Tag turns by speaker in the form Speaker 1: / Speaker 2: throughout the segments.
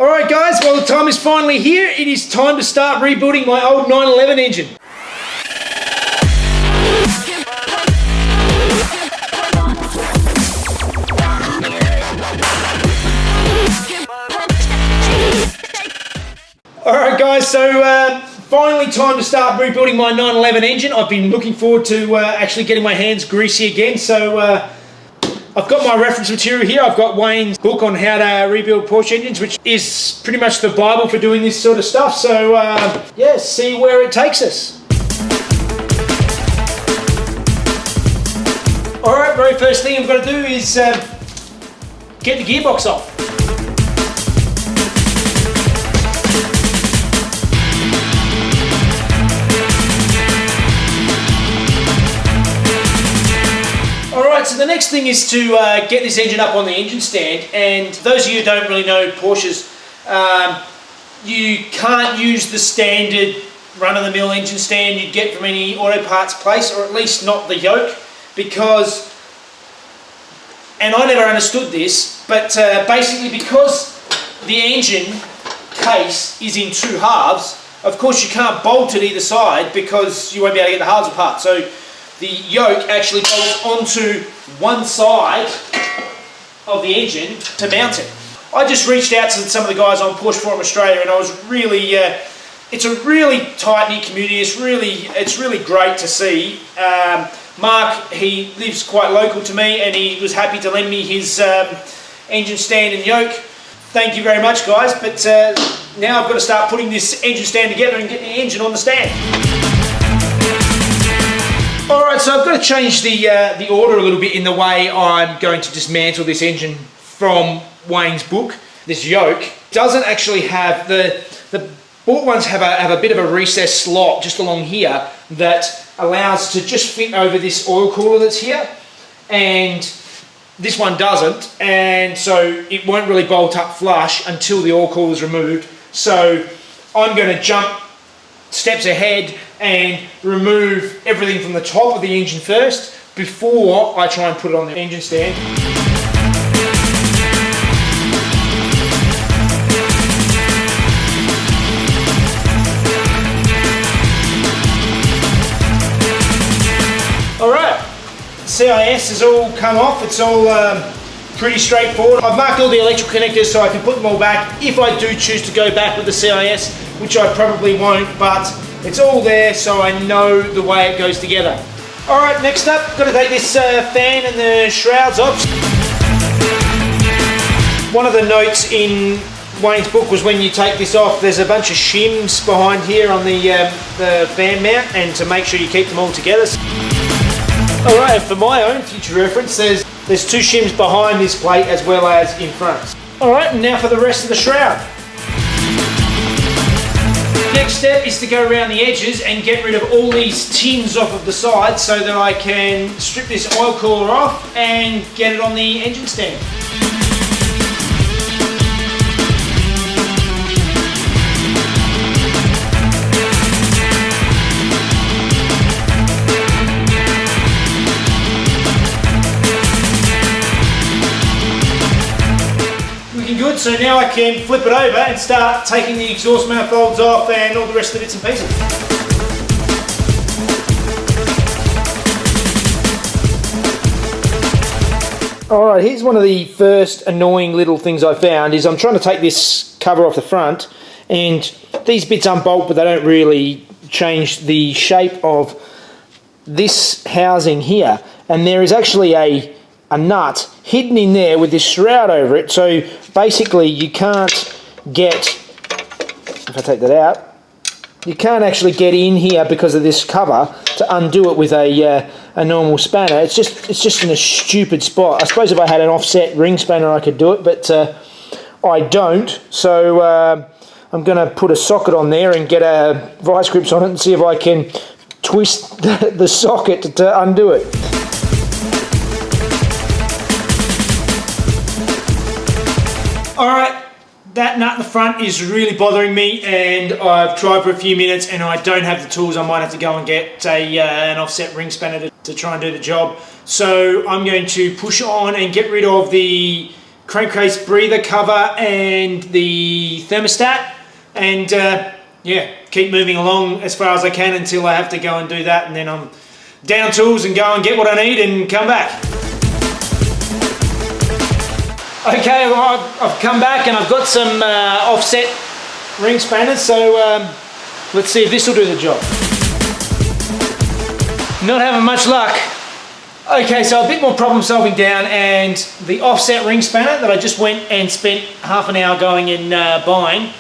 Speaker 1: Alright guys, well the time is finally here. It is time to start rebuilding my old 911 engine. Alright guys, so finally time to start rebuilding my 911 engine. I've been looking forward to actually getting my hands greasy again, so I've got my reference material here. I've got Wayne's book on how to rebuild Porsche engines, which is pretty much the Bible for doing this sort of stuff. So yeah, see where it takes us. Alright, very first thing I've got to do is get the gearbox off. Alright, so the next thing is to get this engine up on the engine stand, and those of you who don't really know Porsches, you can't use the standard run-of-the-mill engine stand you'd get from any auto parts place, or at least not the yoke, because, and I never understood this, but basically because the engine case is in two halves, of course you can't bolt it either side because you won't be able to get the halves apart. So the yoke actually bolts onto one side of the engine to mount it. I just reached out to some of the guys on Porsche Forum Australia, and I was really, it's a really tight-knit community. It's really great to see. Mark, he lives quite local to me, and he was happy to lend me his engine stand and yoke. Thank you very much, guys. But now I've got to start putting this engine stand together and get the engine on the stand. Alright, so I've got to change the order a little bit in the way I'm going to dismantle this engine from Wayne's book. This yoke doesn't actually have, the bought ones have a bit of a recessed slot just along here that allows to just fit over this oil cooler that's here, and this one doesn't, and so it won't really bolt up flush until the oil cooler is removed. So I'm going to jump steps ahead and remove everything from the top of the engine first before I try and put it on the engine stand. Alright, CIS has all come off. It's all pretty straightforward. I've marked all the electrical connectors so I can put them all back if I do choose to go back with the CIS, which I probably won't, but it's all there so I know the way it goes together. Alright, next up, got to take this fan and the shrouds off. One of the notes in Wayne's book was when you take this off, there's a bunch of shims behind here on the fan mount, and to make sure you keep them all together. Alright, for my own future reference, there's two shims behind this plate as well as in front. Alright, and now for the rest of the shroud. Next step is to go around the edges and get rid of all these tins off of the sides so that I can strip this oil cooler off and get it on the engine stand. Good, so now I can flip it over and start taking the exhaust manifolds off and all the rest of the bits and pieces. Alright, here's one of the first annoying little things I found is I'm trying to take this cover off the front, and these bits unbolt but they don't really change the shape of this housing here, and there is actually a nut hidden in there with this shroud over it, so basically you can't get, if I take that out, you can't actually get in here because of this cover to undo it with a normal spanner. It's just in a stupid spot. I suppose if I had an offset ring spanner I could do it, but I don't, so I'm going to put a socket on there and get a vice grips on it and see if I can twist the socket to undo it. Alright, that nut in the front is really bothering me, and I've tried for a few minutes and I don't have the tools. I might have to go and get an offset ring spanner to try and do the job. So I'm going to push on and get rid of the crankcase breather cover and the thermostat, and yeah, keep moving along as far as I can until I have to go and do that, and then I'm down tools and go and get what I need and come back. Okay, well, I've come back and I've got some offset ring spanners, so let's see if this will do the job. Not having much luck. Okay, so a bit more problem solving down, and the offset ring spanner that I just went and spent half an hour going and buying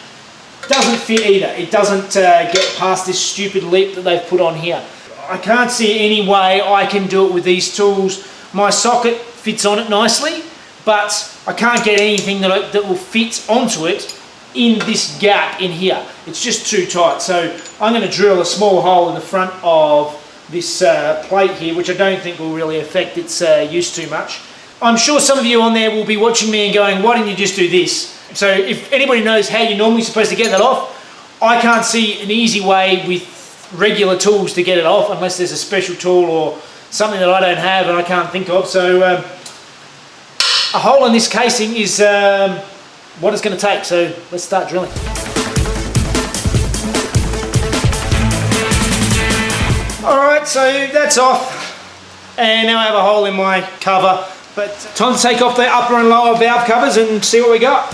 Speaker 1: doesn't fit either. It doesn't get past this stupid lip that they've put on here. I can't see any way I can do it with these tools. My socket fits on it nicely, but I can't get anything that will fit onto it in this gap in here. It's just too tight. So I'm going to drill a small hole in the front of this plate here, which I don't think will really affect its use too much. I'm sure some of you on there will be watching me and going, why didn't you just do this? So if anybody knows how you're normally supposed to get that off, I can't see an easy way with regular tools to get it off, unless there's a special tool or something that I don't have and I can't think of. So a hole in this casing is what it's going to take. So let's start drilling. Alright, so that's off, and now I have a hole in my cover, but time to take off the upper and lower valve covers and see what we got.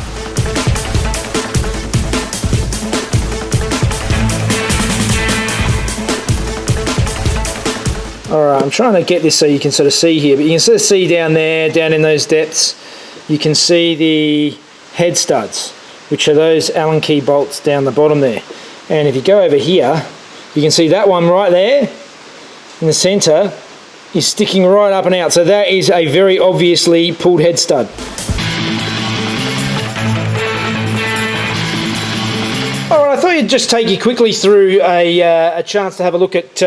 Speaker 1: Alright, I'm trying to get this so you can sort of see here, but you can sort of see down there, down in those depths, you can see the head studs, which are those Allen key bolts down the bottom there. And if you go over here, you can see that one right there in the centre is sticking right up and out. So that is a very obviously pulled head stud. Alright, I thought I'd just take you quickly through a chance to have a look at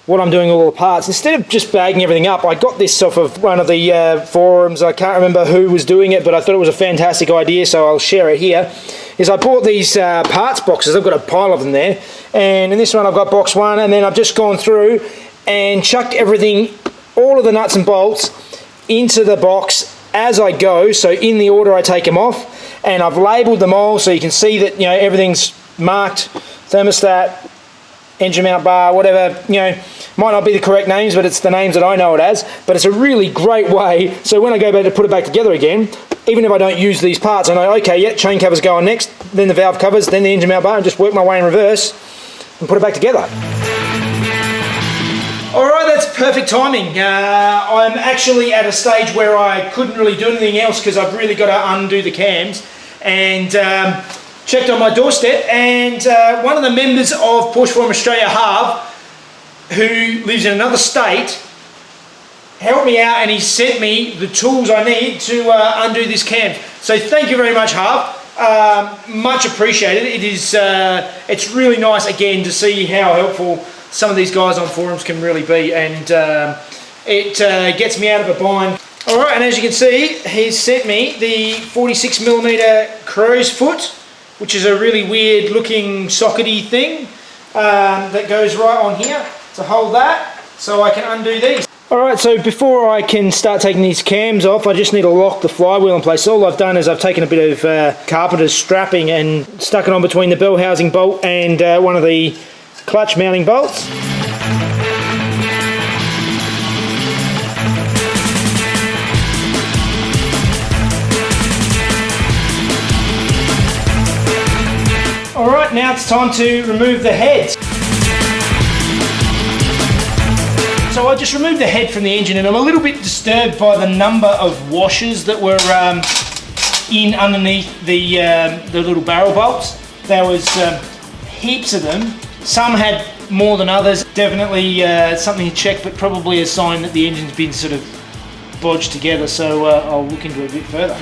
Speaker 1: what I'm doing all the parts. Instead of just bagging everything up, I got this off of one of the forums. I can't remember who was doing it, but I thought it was a fantastic idea, so I'll share it here. I bought these parts boxes. I've got a pile of them there, and in this one I've got box one, and then I've just gone through and chucked everything, all of the nuts and bolts, into the box as I go, so in the order I take them off, and I've labelled them all so you can see that, you know, everything's marked: thermostat, engine mount bar, whatever, you know, might not be the correct names, but it's the names that I know it as. But it's a really great way, so when I go back to put it back together again, even if I don't use these parts, I know, okay, yeah, chain covers go on next, then the valve covers, then the engine mount bar, and just work my way in reverse and put it back together. Alright, that's perfect timing. I'm actually at a stage where I couldn't really do anything else because I've really got to undo the cams, and checked on my doorstep, and one of the members of Porsche Forum Australia, Harv, who lives in another state, helped me out, and he sent me the tools I need to undo this cam. So thank you very much, Harv. Much appreciated. It is, it's really nice again to see how helpful some of these guys on forums can really be, and it gets me out of a bind. Alright, and as you can see, he's sent me the 46mm crow's foot, which is a really weird looking sockety thing that goes right on here to hold that, so I can undo these. Alright, so before I can start taking these cams off, I just need to lock the flywheel in place. So all I've done is I've taken a bit of carpenter's strapping and stuck it on between the bell housing bolt and one of the clutch mounting bolts. Alright, now it's time to remove the head. So I just removed the head from the engine, and I'm a little bit disturbed by the number of washers that were in underneath the little barrel bolts. There was heaps of them. Some had more than others. Definitely something to check, but probably a sign that the engine's been sort of bodged together, so I'll look into it a bit further.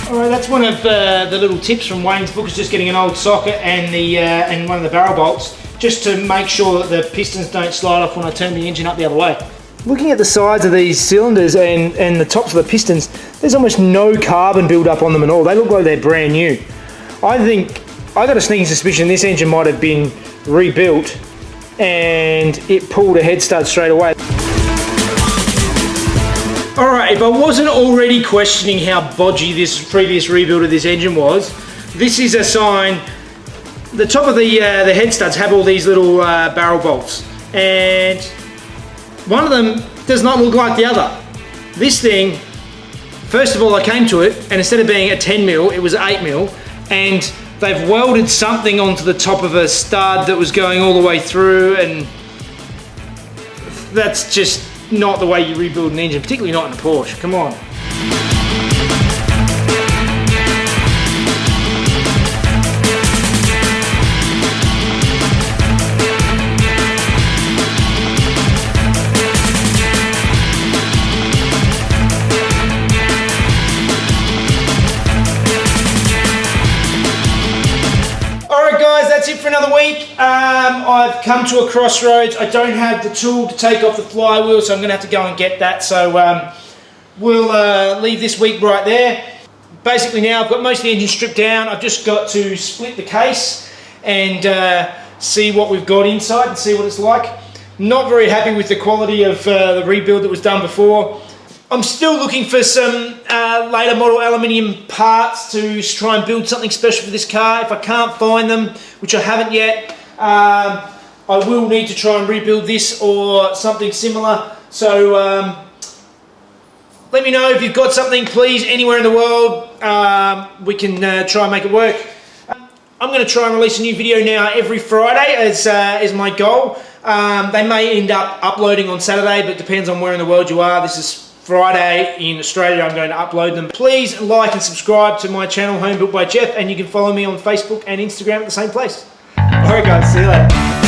Speaker 1: Alright, that's one of the little tips from Wayne's book, is just getting an old socket and one of the barrel bolts, just to make sure that the pistons don't slide off when I turn the engine up the other way. Looking at the sides of these cylinders and the tops of the pistons, there's almost no carbon build up on them at all. They look like they're brand new. I got a sneaking suspicion this engine might have been rebuilt and it pulled a head stud straight away. Alright, if I wasn't already questioning how bodgy this previous rebuild of this engine was, this is a sign. The top of the head studs have all these little barrel bolts, and one of them does not look like the other. This thing, first of all, I came to it, and instead of being a 10mm, it was 8mm, and they've welded something onto the top of a stud that was going all the way through, and that's just not the way you rebuild an engine, particularly not in a Porsche. Come on. That's it for another week. I've come to a crossroads. I don't have the tool to take off the flywheel, so I'm going to have to go and get that. So we'll leave this week right there. Basically now I've got most of the engine stripped down. I've just got to split the case and see what we've got inside and see what it's like. Not very happy with the quality of the rebuild that was done before. I'm still looking for some later model aluminium parts to try and build something special for this car. If I can't find them, which I haven't yet, I will need to try and rebuild this or something similar. So let me know if you've got something, please, anywhere in the world. We can try and make it work. I'm going to try and release a new video now every Friday as my goal. They may end up uploading on Saturday, but it depends on where in the world you are. This is Friday in Australia. I'm going to upload them. Please like and subscribe to my channel, Home Built by Jeff, and you can follow me on Facebook and Instagram at the same place. Alright guys, see you later.